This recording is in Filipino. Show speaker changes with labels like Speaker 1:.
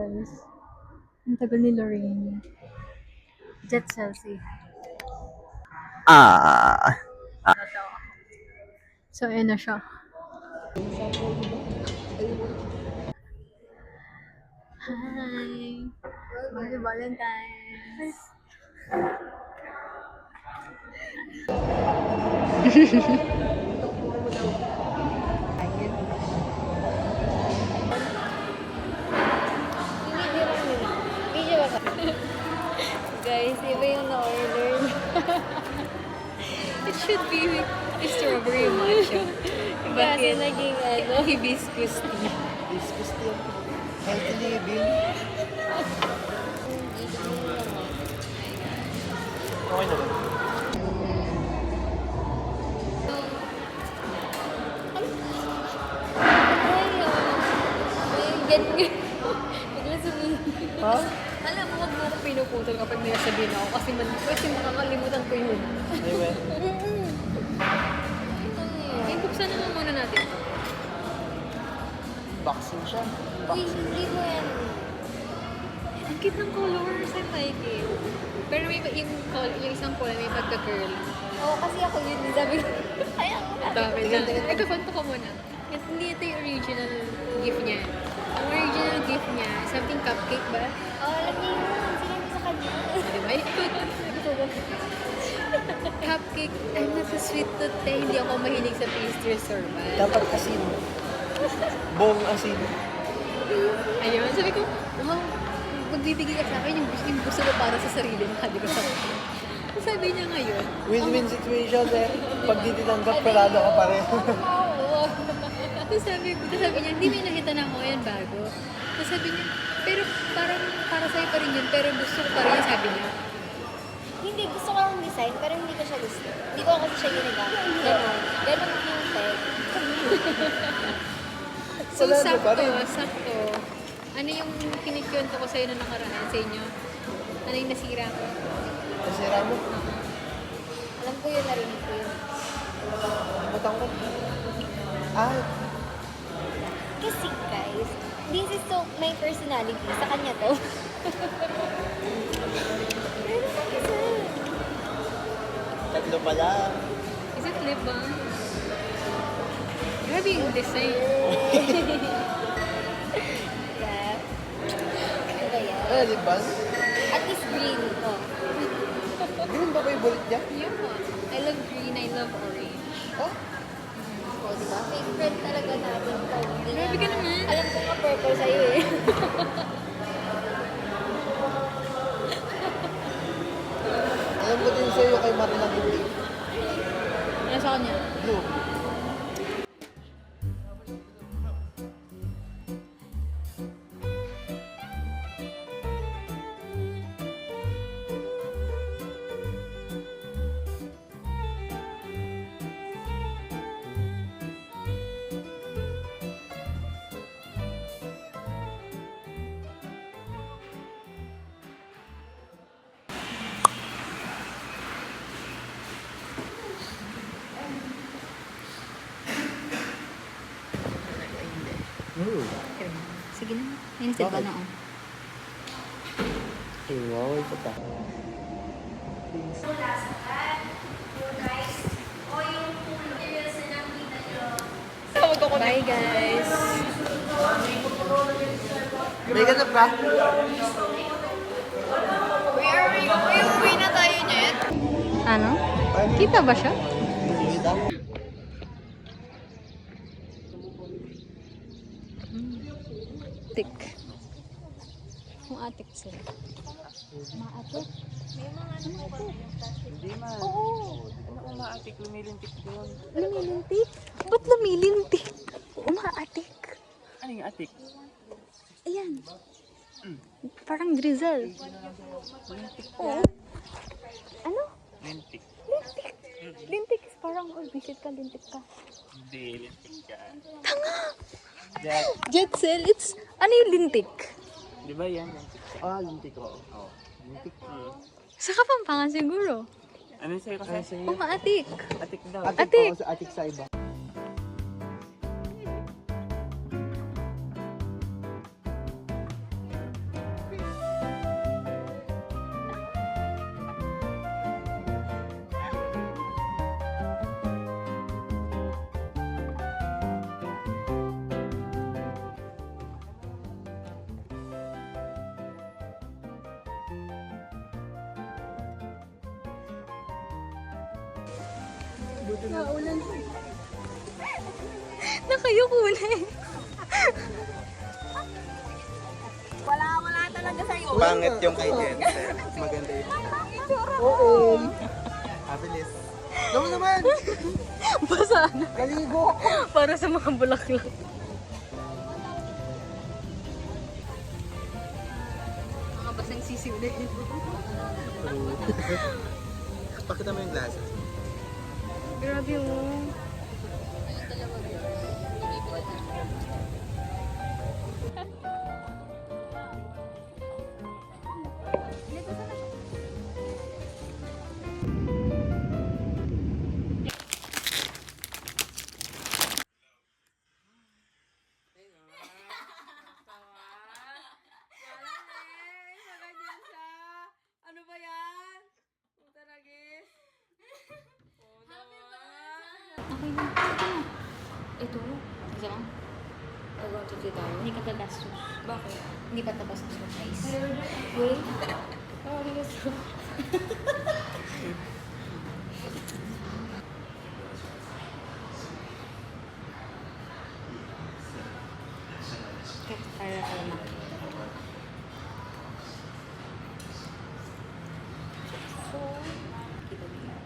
Speaker 1: guys. Ang tagal ni Lorraine. Jet Chelsea.
Speaker 2: Ah.
Speaker 1: So, ayan na siya. Hi! Happy Valentine's!
Speaker 3: Guys, iba yung na-order.
Speaker 1: It should be strawberry matcha.
Speaker 3: Kasi naging
Speaker 1: Hibiscus tea.
Speaker 2: Hibiscus tea. Healthy living. Okay na ba?
Speaker 3: Bigla sabihin.
Speaker 2: Ha?
Speaker 1: Alam mo, wag mo ako pinuputol kapag may sabihin ako kasi makakalimutan ko yun.
Speaker 2: Anyway.
Speaker 1: Eh, buksan naman muna natin.
Speaker 2: Vaccine siya.
Speaker 3: Uy, hindi mo yan.
Speaker 1: Ang cute ng colors, I like it. Pero may yung isang kulay may pagka-curl.
Speaker 3: Oo, kasi ako yun. Sabi ko, ay, ako
Speaker 1: Dami lang. Nagkakwento ko muna. Hindi ito yung original gift niya. Ang original gift niya, something cupcake ba?
Speaker 3: Oo, alam niyo yun. Sinabi sa kanya.
Speaker 1: Diba? Cupcake. I'm not a sweet tooth eh. Hindi ako mahilig sa pastries or ba?
Speaker 2: Dapat asin. Bong asin.
Speaker 1: Ayun, sabi ko, wow, magbibigay ka sa akin yung gusto ko para sa sarili mo. Sabi ko sa akin. Sabi niya ngayon,
Speaker 2: Win-win situation eh. Pag di tinanggap, parado ka pa rin.
Speaker 1: oo. Tapos sabi niya, hindi may nakita na ako yan bago. Tapos sabi niya, pero parang para sa'yo pa rin yun, pero gusto ko pa rin yun, sabi niya.
Speaker 3: Hindi, gusto ko ang design, pero hindi ko siya gusto. Hindi ko kasi siya ginagamit. Ganon. Ganon yung tag.
Speaker 1: So,
Speaker 2: Wala na
Speaker 1: sakto,
Speaker 2: pa rin.
Speaker 1: sakto. Ano yung kinikwento ko sa'yo na nakaraan sa inyo? Ano yung nasira ko?
Speaker 2: Nasira mo.
Speaker 3: Alam ko yun, narinig ko yun.
Speaker 2: Butang ko. Ah,
Speaker 3: Kasi guys, this is so my personality. Sa kanya to. Pero kasi,
Speaker 2: tatlo pala.
Speaker 1: Is it lip balm? Grabe yung design.
Speaker 3: yeah. Ano ba yan?
Speaker 2: Ah, di ba?
Speaker 3: At least green to.
Speaker 2: Green ba favorite niya?
Speaker 1: Yeah. I love green, I love orange.
Speaker 2: Oh,
Speaker 3: O, diba? Favorite talaga natin to.
Speaker 1: Grabe ka naman.
Speaker 3: Alam ko nga purple sa'yo eh.
Speaker 2: alam ko din sa'yo kay Marina Blue.
Speaker 1: Ano sa kanya?
Speaker 2: Blue.
Speaker 1: Sige na. Minsan ba
Speaker 2: Bakit?
Speaker 1: na oh.
Speaker 2: Ay, wow, ito pa.
Speaker 1: Bye guys.
Speaker 2: May ganap ka?
Speaker 1: Uwi na tayo niyan. Ano? Kita ba siya?
Speaker 2: Kita?
Speaker 1: Atik. Kung atik sila. Maatik?
Speaker 2: Hindi man.
Speaker 1: Oo.
Speaker 2: Ano kung maatik, lumilintik doon?
Speaker 1: Lumilintik? Ba't lumilintik? Umaatik.
Speaker 2: Ano yung atik?
Speaker 1: Ayan. Parang drizzle. Oo. Ano?
Speaker 2: Lintik.
Speaker 1: Lintik. Lintik. Parang, oh, visit ka, lintik ka.
Speaker 2: Hindi, lintik ka.
Speaker 1: Tanga!
Speaker 2: Jack.
Speaker 1: Jetsel, it's, ano yung lintik?
Speaker 2: Di ba yan? Lintik ka. Ah, lintik ko. Oo. Lintik.
Speaker 1: Sa Kapampangan siguro.
Speaker 2: Ano sa'yo kasi?
Speaker 1: Umaatik.
Speaker 2: Atik daw.
Speaker 1: Atik.
Speaker 2: Atik sa iba.
Speaker 1: Naulan. Nakayuko na eh.
Speaker 3: Wala talaga sa'yo.
Speaker 4: Pangit yung kay Jensen. Maganda yun.
Speaker 2: Oo.
Speaker 4: Abilis.
Speaker 2: Naman naman!
Speaker 1: Basa na.
Speaker 2: Galigo!
Speaker 1: Para sa mga bulaklak. Mga basang sisiw na yun.
Speaker 4: Pakita mo yung glasses.
Speaker 1: Grabe oh.
Speaker 5: Ano ba yan? Punta na, guys.
Speaker 1: Okay na. Ito. Isa lang. Hindi ka gagastos.
Speaker 5: Bakit?
Speaker 1: Hindi pa tapos ang surprise.
Speaker 5: Wait. Oh, guys.
Speaker 1: Para ka na. So, kita nila.